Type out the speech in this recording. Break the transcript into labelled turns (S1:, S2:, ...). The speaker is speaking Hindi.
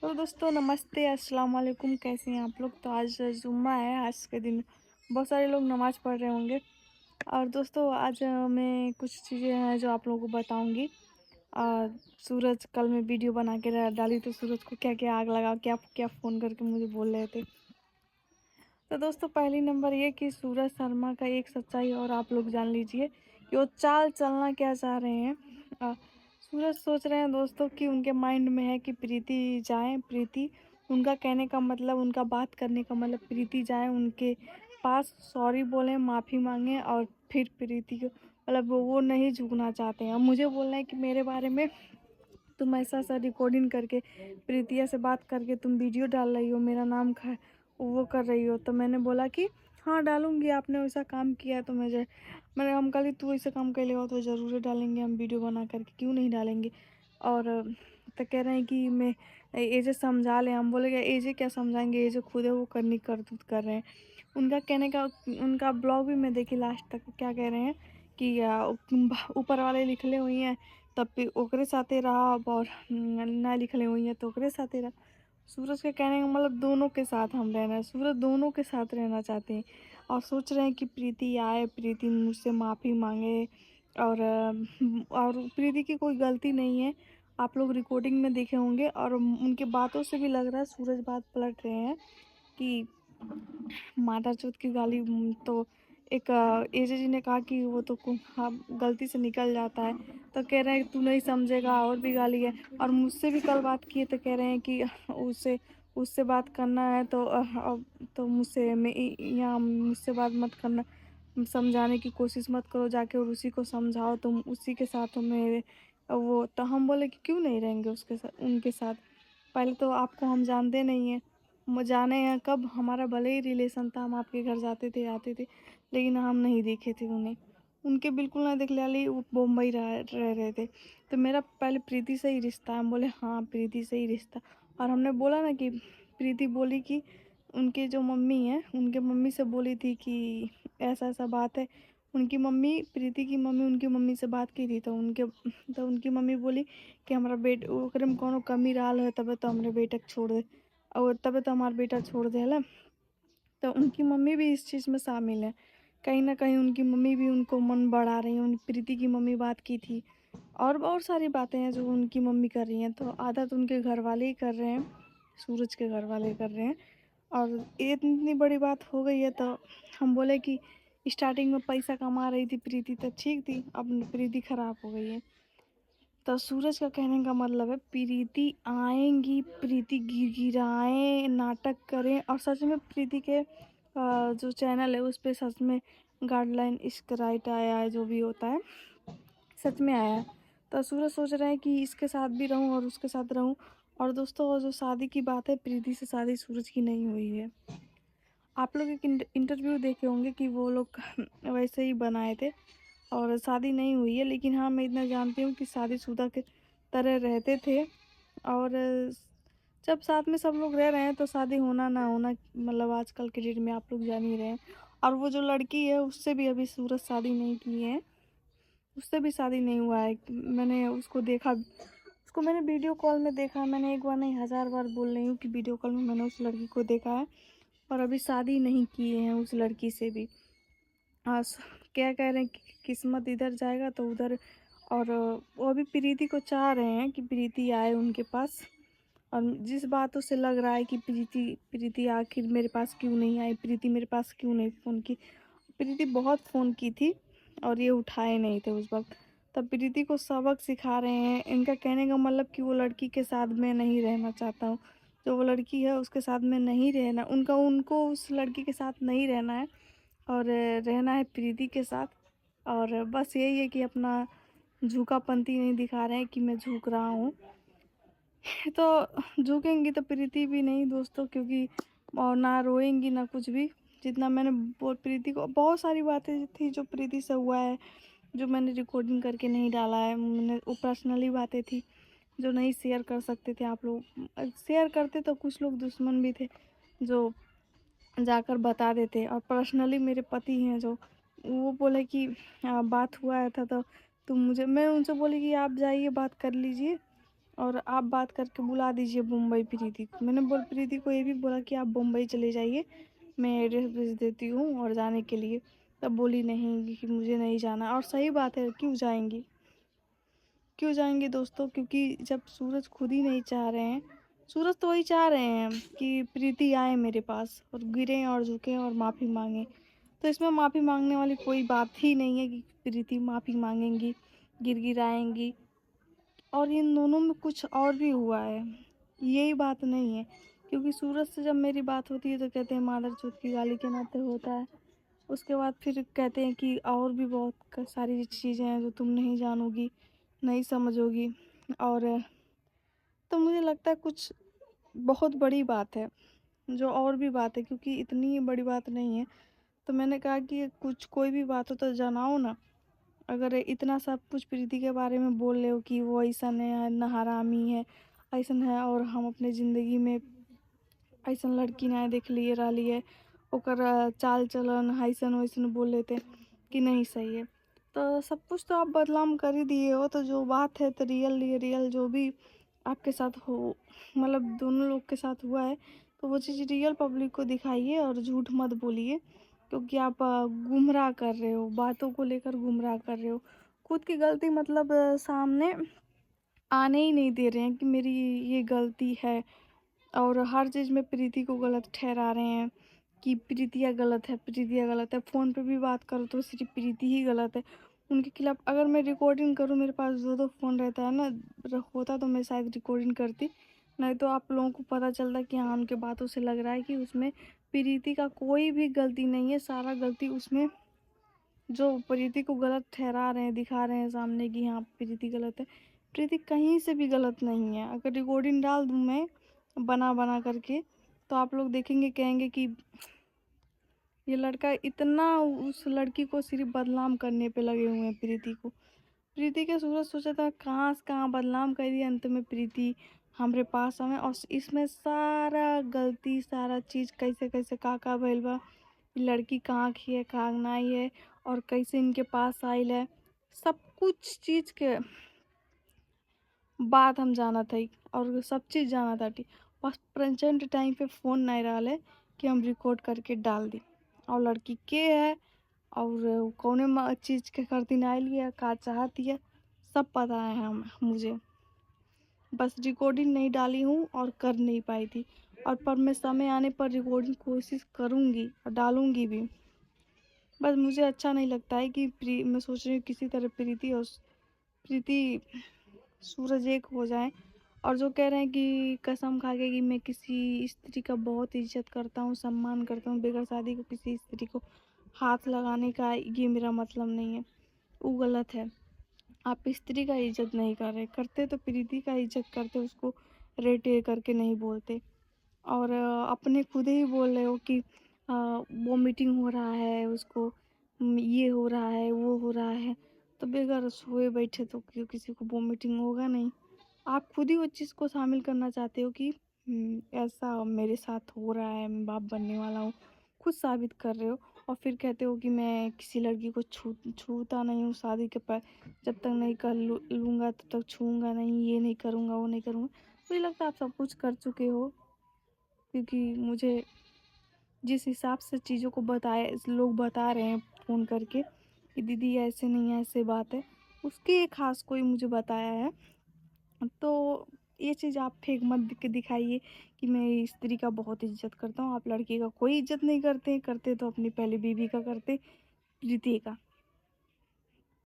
S1: तो दोस्तों नमस्ते, अस्सलाम वालेकुम। कैसे हैं आप लोग? तो आज जुम्मा है। आज के दिन बहुत सारे लोग नमाज़ पढ़ रहे होंगे। और दोस्तों आज मैं कुछ चीज़ें हैं जो आप लोगों को बताऊंगी। और सूरज, कल मैं वीडियो बना के डाली तो सूरज को क्या क्या आग लगा, क्या क्या फ़ोन करके मुझे बोल रहे थे। तो दोस्तों पहली नंबर ये कि सूरज शर्मा का एक सच्चाई और आप लोग जान लीजिए कि वो चाल चलना क्या चाह रहे हैं। अ, सूरज सोच रहे हैं दोस्तों कि उनके माइंड में है कि प्रीति जाए। प्रीति, उनका कहने का मतलब, उनका बात करने का मतलब प्रीति जाए उनके पास, सॉरी बोलें, माफ़ी मांगे और फिर प्रीति को मतलब वो नहीं झुकना चाहते हैं। मुझे बोलना है कि मेरे बारे में तुम ऐसा ऐसा रिकॉर्डिंग करके प्रीतिया से बात करके तुम वीडियो डाल रही हो, मेरा नाम खा वो कर रही हो। तो मैंने बोला कि हाँ डालूंगी, आपने वैसा काम किया तो मैंने हम कल तू ऐसा काम कर ले हो तो ज़रूर डालेंगे हम वीडियो बना करके, क्यों नहीं डालेंगे। और तो कह रहे हैं कि मैं एजे समझा लें। हम बोले एजे क्या समझाएंगे, एजे खुद है वो करनी करतूत कर रहे हैं। उनका कहने का, उनका ब्लॉग भी मैं देखी लास्ट तक, क्या कह रहे हैं कि ऊपर वाले लिखले हुई हैं तब भी ओकरे साथे रहा और ना लिखले हुई हैं तो ओकरे साथे रहा। सूरज के कहने का मतलब दोनों के साथ हम रहना है। सूरज दोनों के साथ रहना चाहते हैं और सोच रहे हैं कि प्रीति आए, प्रीति मुझसे माफ़ी मांगे। और प्रीति की कोई गलती नहीं है। आप लोग रिकॉर्डिंग में देखे होंगे और उनकी बातों से भी लग रहा है सूरज बात पलट रहे हैं कि मादरचोद की गाली। तो एक एजे जी ने कहा कि वो तो हाँ गलती से निकल जाता है। तो कह रहे हैं तू नहीं समझेगा, और भी गाली है। और मुझसे भी कल बात किए तो कह रहे हैं कि उससे उससे बात करना है तो तो मुझसे मैं यहाँ मुझसे बात मत करना, समझाने की कोशिश मत करो जाके, और उसी को समझाओ, तुम उसी के साथ मेरे वो। तो हम बोले कि क्यों नहीं रहेंगे उसके साथ, उनके साथ। पहले तो आपको हम जानते नहीं हैं। जाने हैं कब, हमारा भले ही रिलेशन था, हम आपके घर जाते थे आते थे, लेकिन हम नहीं देखे थे उन्हें। उनके बिल्कुल ना देख लिया, वो मुंबई रह रहे थे। तो मेरा पहले प्रीति से ही रिश्ता है। हम बोले हाँ प्रीति से ही रिश्ता। और हमने बोला ना कि प्रीति बोली कि उनके जो मम्मी हैं, उनके मम्मी से बोली थी कि ऐसा ऐसा बात है। उनकी मम्मी, प्रीति की मम्मी उनकी मम्मी से बात की थी तो उनकी मम्मी बोली कि हमारा ओकरे में कोनो कमी रहल है तबे तो हमरे बेटे के छोड़ दे, और तबे तो हमारा बेटा छोड़ देला। तो उनकी मम्मी भी इस चीज़ में शामिल है। कहीं न कहीं उनकी मम्मी भी उनको मन बढ़ा रही हैं। उन प्रीति की मम्मी बात की थी और बहुत सारी बातें हैं जो उनकी मम्मी कर रही हैं। तो आधा तो उनके घर वाले ही कर रहे हैं, सूरज के घर वाले कर रहे हैं। और ये इतनी बड़ी बात हो गई है तो हम बोले कि स्टार्टिंग में पैसा कमा रही थी प्रीति तो ठीक थी, अब प्रीति खराब हो गई है। तो सूरज का कहने का मतलब है प्रीति आएंगी, प्रीति गिड़गिड़ाएं, नाटक करें। और सच में प्रीति के जो चैनल है उस पे सच में गाइडलाइन स्क्राइट आया है, जो भी होता है सच में आया है। तो सूरज सोच रहे हैं कि इसके साथ भी रहूं और उसके साथ रहूं। और दोस्तों वो जो शादी की बात है, प्रीति से शादी सूरज की नहीं हुई है। आप लोग एक इंटरव्यू देखे होंगे कि वो लोग वैसे ही बनाए थे और शादी नहीं हुई है। लेकिन हाँ मैं इतना जानती हूँ कि शादीशुदा के तरह रहते थे। और जब साथ में सब लोग रह रहे हैं तो शादी होना ना होना मतलब आजकल के डेट में आप लोग जान ही रहे हैं। और वो जो लड़की है उससे भी अभी सूरज शादी नहीं की है, उससे भी शादी नहीं हुआ है। मैंने उसको देखा, उसको मैंने वीडियो कॉल में देखा। मैंने एक बार नहीं 1000 बार बोल रही हूँ कि वीडियो कॉल में मैंने उस लड़की को देखा है। और अभी शादी नहीं किए हैं उस लड़की से भी। हाँ क्या कह रहे हैं कि किस्मत इधर जाएगा तो उधर। और वो अभी प्रीति को चाह रहे हैं कि प्रीति आए उनके पास। और जिस बातों से लग रहा है कि प्रीति प्रीति आखिर मेरे पास क्यों नहीं आई, प्रीति मेरे पास क्यों नहीं फ़ोन की। प्रीति बहुत फ़ोन की थी और ये उठाए नहीं थे उस वक्त। तब प्रीति को सबक सिखा रहे हैं। इनका कहने का मतलब कि वो लड़की के साथ मैं नहीं रहना चाहता हूँ। जो वो लड़की है उसके साथ में नहीं रहना, उनको उस लड़की के साथ नहीं रहना है और रहना है प्रीति के साथ। और बस यही है कि अपना झुकापंती नहीं दिखा रहे हैं कि मैं झुक रहा हूँ। तो झुकेंगी तो प्रीति भी नहीं दोस्तों, क्योंकि और ना रोएंगी ना कुछ भी। जितना मैंने प्रीति को बहुत सारी बातें थी जो प्रीति से हुआ है, जो मैंने रिकॉर्डिंग करके नहीं डाला है। मैंने वो पर्सनली बातें थी जो नहीं शेयर कर सकते थे आप लोग। शेयर करते तो कुछ लोग दुश्मन भी थे जो जाकर बता देते। और पर्सनली मेरे पति हैं जो वो बोले कि बात हुआ था तो तुम मुझे, मैं उनसे बोली कि आप जाइए बात कर लीजिए और आप बात करके बुला दीजिए मुंबई प्रीति को। मैंने प्रीति को ये भी बोला कि आप मुंबई चले जाइए, मैं एड्रेस भेज देती हूँ और जाने के लिए। तब बोली नहीं कि मुझे नहीं जाना। और सही बात है, क्यों जाएंगी, क्यों जाएंगे दोस्तों? क्योंकि जब सूरज खुद ही नहीं चाह रहे हैं, सूरज तो वही चाह रहे हैं कि प्रीति आए मेरे पास और गिरें और झुकें और माफ़ी मांगें। तो इसमें माफ़ी मांगने वाली कोई बात ही नहीं है कि प्रीति माफ़ी मांगेंगी, गिड़गिड़ाएंगी। और इन दोनों में कुछ और भी हुआ है, यही बात नहीं है। क्योंकि सूरज से जब मेरी बात होती है तो कहते हैं मादरचोद की गाली के नाते होता है। उसके बाद फिर कहते हैं कि और भी बहुत सारी चीज़ें हैं जो तुम नहीं जानोगी, नहीं समझोगी। और तो मुझे लगता है कुछ बहुत बड़ी बात है, जो और भी बात है, क्योंकि इतनी बड़ी बात नहीं है। तो मैंने कहा कि कुछ कोई भी बात हो तो जनाओ ना। अगर इतना सब कुछ प्रीति के बारे में बोल रहे हो कि वो ऐसन है, न हरामी है, ऐसन है, और हम अपने ज़िंदगी में ऐसन लड़की ना देख लिए रही है, ओकर चाल चलन ऐसन वैसन बोल लेते कि नहीं सही है। तो सब कुछ तो आप बदनाम कर ही दिए हो। तो जो बात है तो रियल जो भी आपके साथ हो, मतलब दोनों लोग के साथ हुआ है, तो वो चीज़ रियल पब्लिक को दिखाइए और झूठ मत बोलिए। क्योंकि आप गुमराह कर रहे हो, बातों को लेकर गुमराह कर रहे हो। खुद की गलती मतलब सामने आने ही नहीं दे रहे हैं कि मेरी ये गलती है। और हर चीज़ में प्रीति को गलत ठहरा रहे हैं कि प्रीतिया गलत है, प्रीतिया गलत है। फ़ोन पे भी बात करो तो सिर्फ प्रीति ही गलत है उनके खिलाफ। अगर मैं रिकॉर्डिंग करूँ, मेरे पास दो दो फ़ोन रहता है ना, होता तो मैं शायद रिकॉर्डिंग करती। नहीं तो आप लोगों को पता चलता कि हाँ, उनके बातों से लग रहा है कि उसमें प्रीति का कोई भी गलती नहीं है। सारा गलती उसमें जो प्रीति को गलत ठहरा रहे हैं, दिखा रहे हैं सामने कि हाँ प्रीति गलत है, प्रीति कहीं से भी गलत नहीं है। अगर रिकॉर्डिंग डाल दूँ मैं बना बना करके, तो आप लोग देखेंगे, कहेंगे कि ये लड़का इतना उस लड़की को सिर्फ बदनाम करने पे लगे हुए हैं, प्रीति को। प्रीति के सूरज सोचा था कहाँ से कहाँ बदनाम कर दिया, अंत में प्रीति हमारे पास हमें। और इसमें सारा गलती, सारा चीज़ कैसे कैसे का भइल बा, लड़की कहाँ की है, कहाँ नहीं है, और कैसे इनके पास आइल है, सब कुछ चीज़ के बात हम जाना था। और सब चीज़ जाना था ठीक, बस प्रेजेंट टाइम पे फ़ोन नहीं रहा है कि हम रिकॉर्ड करके डाल दी। और लड़की के है और कौने चीज़ के करती आइल है, का चाहती है, सब पता है हम मुझे। बस रिकॉर्डिंग नहीं डाली हूँ और कर नहीं पाई थी। और पर मैं समय आने पर रिकॉर्डिंग कोशिश करूँगी और डालूँगी भी। बस मुझे अच्छा नहीं लगता है कि मैं सोच रही हूँ किसी तरह प्रीति सूरज एक हो जाए। और जो कह रहे हैं कि कसम खा के कि मैं किसी स्त्री का बहुत इज्जत करता हूँ, सम्मान करता हूँ, बगैर शादी को किसी स्त्री को हाथ लगाने का ये मेरा मतलब नहीं है, वो गलत है। आप स्त्री का इज्जत नहीं कर रहे, करते तो प्रीति का इज्जत करते, उसको रेटे करके नहीं बोलते। और अपने खुद ही बोल रहे हो कि वोमिटिंग हो रहा है उसको, ये हो रहा है, वो हो रहा है। तो बगैर सोए बैठे तो क्यों किसी को वोमिटिंग होगा नहीं। आप खुद ही उस चीज़ को शामिल करना चाहते हो कि ऐसा मेरे साथ हो रहा है, मैं बाप बनने वाला हूँ, खुद साबित कर रहे हो। और फिर कहते हो कि मैं किसी लड़की को छूता नहीं हूँ, शादी के पर जब तक नहीं कर लूँगा तब तक छूँगा नहीं, ये नहीं करूँगा, वो नहीं करूँगा। मुझे लगता है आप सब कुछ कर चुके हो। क्योंकि मुझे जिस हिसाब से चीज़ों को बताए लोग बता रहे हैं फ़ोन करके कि दीदी ऐसे नहीं है, ऐसे बात है, उसके खास कोई मुझे बताया है। तो ये चीज़ आप फेक मत के दिखाइए कि मैं स्त्री का बहुत इज्जत करता हूँ। आप लड़की का कोई इज्जत नहीं करते, करते तो अपनी पहली बीवी का करते, प्रीति का।